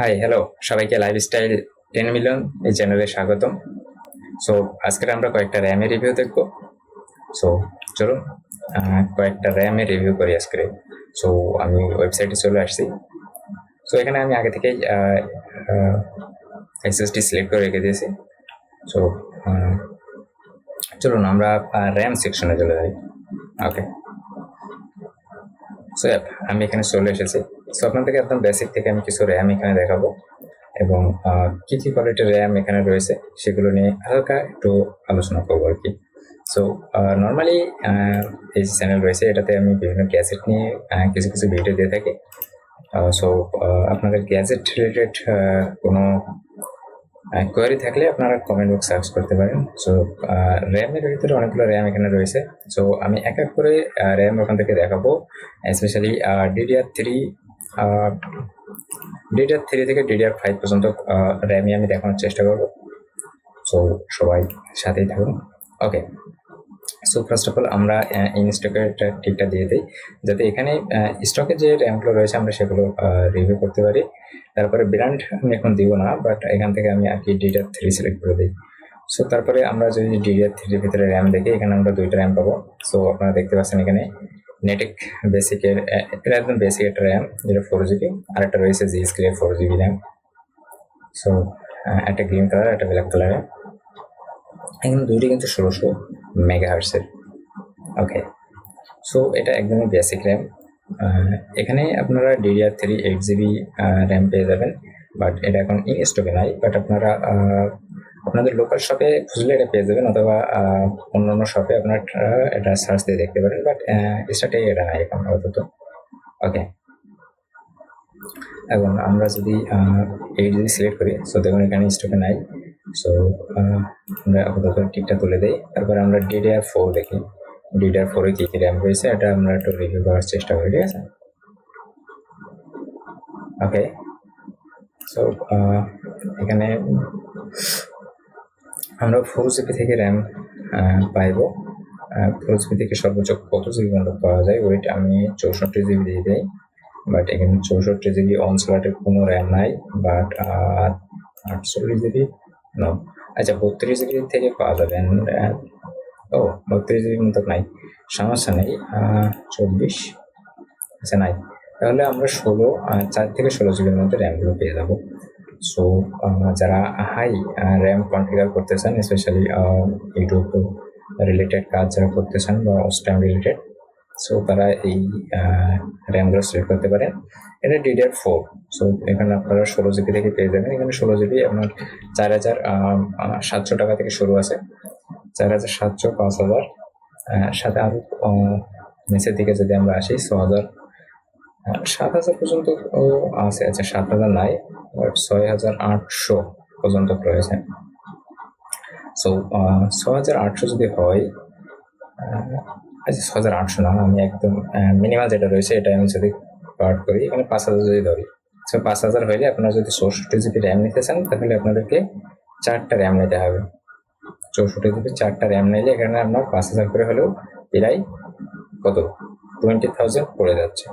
Hi hello সবাইকে lifestyle 10 million এই চ্যানেলে স্বাগতম। সো আজকে আমরা কয়েকটা র্যামের রিভিউ দেখব। সো চলুন কয়েকটা র্যামের রিভিউ করি আজকে। সো আমি ওয়েবসাইটে চলে আসছি। সো এখানে আমি আগে থেকেই এসএসডি সিলেক্ট করে রেখে দিয়েছি। সো চলুন আমরা র্যাম সেকশনে চলে যাই। ওকে, সো আমি এখানে চলে এসেছি। সো আপনাদেরকে একদম বেসিক থেকে আমি কিছু র্যাম এখানে দেখাবো এবং কি কি কোয়ালিটির র্যাম এখানে রয়েছে সেগুলো নিয়ে হালকা একটু আলোচনা করবো আর কি। সো নর্মালি এই যে চ্যানেল রয়েছে এটাতে আমি বিভিন্ন গ্যাজেট নিয়ে কিছু কিছু ভিডিও দিয়ে থাকি। সো আপনাদের গ্যাজেট রিলেটেড কোনো কোয়ারি থাকলে আপনারা কমেন্ট বক্স সার্চ করতে পারেন। সো র্যামের ভিতরে অনেকগুলো র্যাম এখানে রয়েছে। সো আমি এক এক করে র্যাম ওখান থেকে দেখাবো, স্পেশালি DDR3 থেকে DDR5 পর্যন্ত র্যামই আমি দেখানোর চেষ্টা করবো। সো সবাই সাথেই থাকুন। ওকে, সো ফার্স্ট অফ অল আমরা ইন স্টকের ঠিকটা দিয়ে দিই, যাতে এখানে স্টকে যে র্যামগুলো রয়েছে আমরা সেগুলো রিভিউ করতে পারি। তারপরে ব্র্যান্ড আমি এখন দিব না, বাট এখান থেকে আমি আর কি DDR3 সিলেক্ট করে দিই। সো তারপরে আমরা যদি DDR3 ভিতরে র্যাম দেখি, এখানে আমরা দুইটা র্যাম পাবো। সো আপনারা দেখতে পাচ্ছেন এখানে নেটেক বেসিকের এটা একদম বেসিক একটা র্যাম, যেটা 4GB, আর একটা রয়েছে Zscaler 4GB র্যাম। সো একটা গ্রিন কালার, একটা ব্ল্যাক কালারে, এখানে দুইটি কিন্তু 1600 মেগাহার্টসের। ওকে, সো এটা একদমই বেসিক র্যাম। এখানে আপনারা DDR3 8GB র্যাম পেয়ে যাবেন, বাট এটা এখন ইন স্টকে নাই। বাট আপনারা আপনাদের লোকাল শপে খুঁজলে এটা পেয়ে যাবেন, অথবা অন্যান্য শপে আপনারা এটা সার্চ দিয়ে দেখতে পারেন। বাট স্টার্টে এটা নাই এখন আপাতত। ওকে, এখন আমরা যদি 8GB সিলেক্ট করি, সো দেখুন এখানে স্টকে নাই। সো আমরা আপাতত টিকটা তুলে দিই। তারপরে আমরা DDR4 দেখি, DDR4 এ কি কি র্যাম রয়েছে এটা আমরা একটু রিভিউ করার চেষ্টা করি, ঠিক আছে? ওকে, সো এখানে আমরা 4GB থেকে র্যাম পাইব। 4GB থেকে সর্বোচ্চ কত জিবি পর্যন্ত পাওয়া যায়, ওইটা আমি 64GB দিয়ে দিই। বাট এখানে 64GB অন স্লটের কোনো র্যাম নাই। বাট 48GB নো, আচ্ছা 32GB থেকে পাওয়া যাবেন। ও 32GB মতো নাই, সমস্যা নেই। 24, আচ্ছা নাই, তাহলে আমরা 4 থেকে 16GBর মধ্যে র্যামগুলো পেয়ে যাবো। সো যারা হাই র্যাম কনফিগার করতে চান, স্পেশালি ইউটিউব রিলেটেড কাজ যারা করতে চান বা স্ট্যাম রিলেটেড, সো তারা এই র্যামগুলো সিলেক্ট করতে পারেন। এটা DDR4। সো এখানে আপনারা 16GB থেকে পেয়ে যাবেন। এখানে 16GB আপনার 4700 টাকা থেকে শুরু আছে, 4700, 5000, সাথে আরো নিচের দিকে যদি আমরা আসি 6000, 7000 পর্যন্ত আছে। আচ্ছা 7000 নাই, 6800 পর্যন্ত রয়েছে। সো 6800 যদি হয়, আচ্ছা 6800 না, আমি একদম মিনিমাল যেটা রয়েছে এটা আমি যদি পার্ট করি, এখানে 5000 যদি ধরি, সো 5000 হইলে আপনারা যদি 64GB র্যাম নিতে চান তাহলে আপনাদেরকে 4টা র্যাম নিতে হবে। 64GB 4টা র্যাম নিলে এখানে আপনার 5000 করে হলেও প্রায় কত 20,000 পড়ে যাচ্ছে।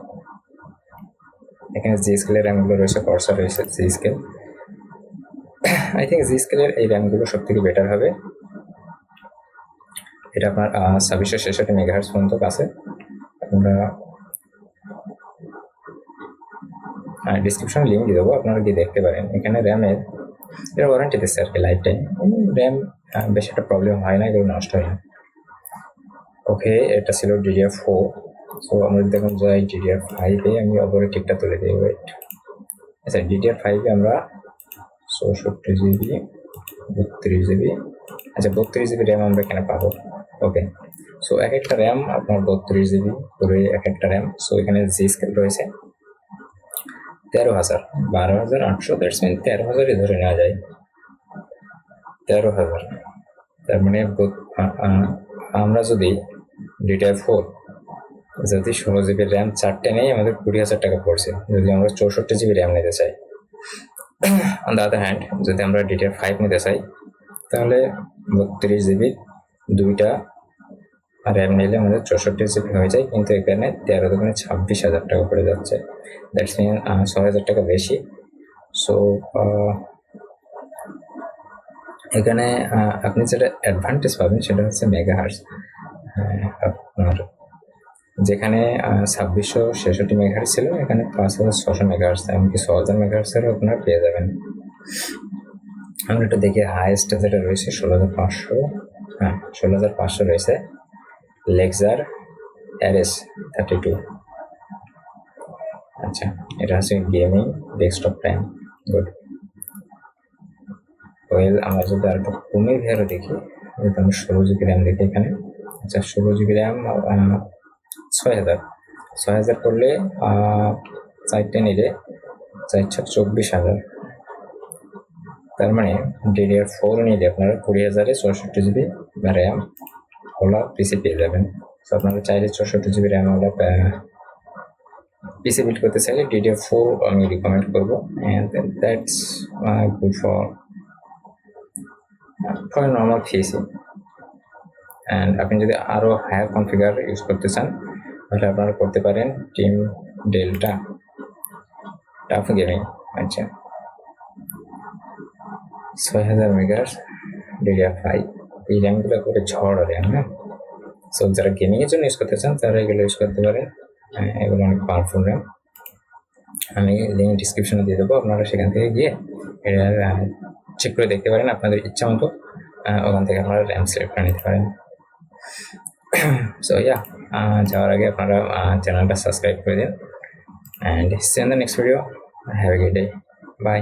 এখানে Zscaler র্যামগুলো রয়েছে, কর্সার রয়েছে Zscaler। আই থিঙ্ক Zscaler এই র্যামগুলো সব থেকে বেটার হবে। এটা আপনার 2666 মেগাহার্টজ পর্যন্ত আছে। আপনারা ডিসক্রিপশনে লিঙ্ক দিয়ে দেবো, আপনারা গিয়ে দেখতে পারেন। এখানে র্যামের এটা ওয়ারেন্টি দিচ্ছে আর কি, লাইফ টাইম। র্যাম বেশি একটা প্রবলেম হয় না, এগুলো নষ্ট হয় না। ওকে, এটা ছিল DDR4। সো আমরা যদি এখন যাই DDR5-এ, আমি ওপরে ঠিকটা তুলে দিই। ওয়েট, আচ্ছা DDR5-এ আমরা 64GB, 32GB, আচ্ছা 32GB র্যাম আমরা এখানে পাবো। ওকে, সো এক একটা র্যাম আপনার 32GB করে এক একটা র্যাম। সো এখানে Zscaler রয়েছে 13,000, 12,800, দ্যাটস মিন 13,000-ই ধরে নেওয়া যায়। 13,000, তার মানে আমরা যদি DDR4 যদি 16GB র্যাম 4টে নেই, আমাদের 20,000 টাকা পড়ছে। যদি আমরা 64GB র্যাম নিতে চাই, অন দ্য আদার হ্যান্ড যদি আমরা DDR5 নিতে চাই, তাহলে 32GB 2টা র্যাম নিলে আমাদের 64GB হয়ে যায়। কিন্তু এখানে 13 দুগুণে 26,000 টাকা পড়ে যাচ্ছে, দ্যাটস মিন 6,000 টাকা বেশি। সো এখানে আপনি যেটা অ্যাডভান্টেজ পাবেন সেটা হচ্ছে মেগাহার্টজ। আপনার যেখানে 2666 মেগাহার্টজ ছিল, এখানে 5600 মেগাহার্টজ, এমনকি 6000 মেগাহার্টজেরও আপনারা পেয়ে যাবেন। আমরা একটু দেখি হাইয়েস্ট যেটা রয়েছে 16500, হ্যাঁ 16500 রয়েছে লেক্সার RS 32। আচ্ছা, এটা হচ্ছে gaming desktop RAM. Good. Well, আমরা যদি আর একটু কমে ভেরো দেখি, যদি আমরা 16 GB র্যাম দেখি এখানে। আচ্ছা, 16 GB র্যাম 6000 করলে 4টে নিলে 4,24,000। তার মানে DDR4 নিলে আপনারা 20,000-এ 64 GB র্যাম ওলা পিসি পেয়ে যাবেন। তো আপনারা চাইলে 64 GB RAM OLA PC build করতে চাইলে DDR4 আমি রিকমেন্ড করবো, and that's good for normal PC. And আপনি যদি আরও হায়ার কনফিগার ইউজ করতে চান তাহলে আপনারা করতে পারেন টিম ডেল্টা টাফ গেমিং। আচ্ছা, 6000 মেগার DDR5, এই র্যামগুলো করে ঝড় র্যাম। হ্যাঁ, সো যারা গেমিংয়ের জন্য ইউজ করতে চান তারা এগুলো ইউজ করতে পারেন। এগুলো অনেক পাওয়ারফুল র্যাম। আমি লিঙ্ক ডিসক্রিপশনে দিয়ে দেবো, আপনারা সেখান থেকে গিয়ে এটা চেক করে দেখতে পারেন আপনাদের ইচ্ছা মতো। ওখান থেকে আপনারা র্যাম সিলেক্ট করে নিতে পারেন। সো যাওয়ার আগে আপনারা চ্যানেলটা সাবস্ক্রাইব করে দিন, and see in the next video. Have a good day, by.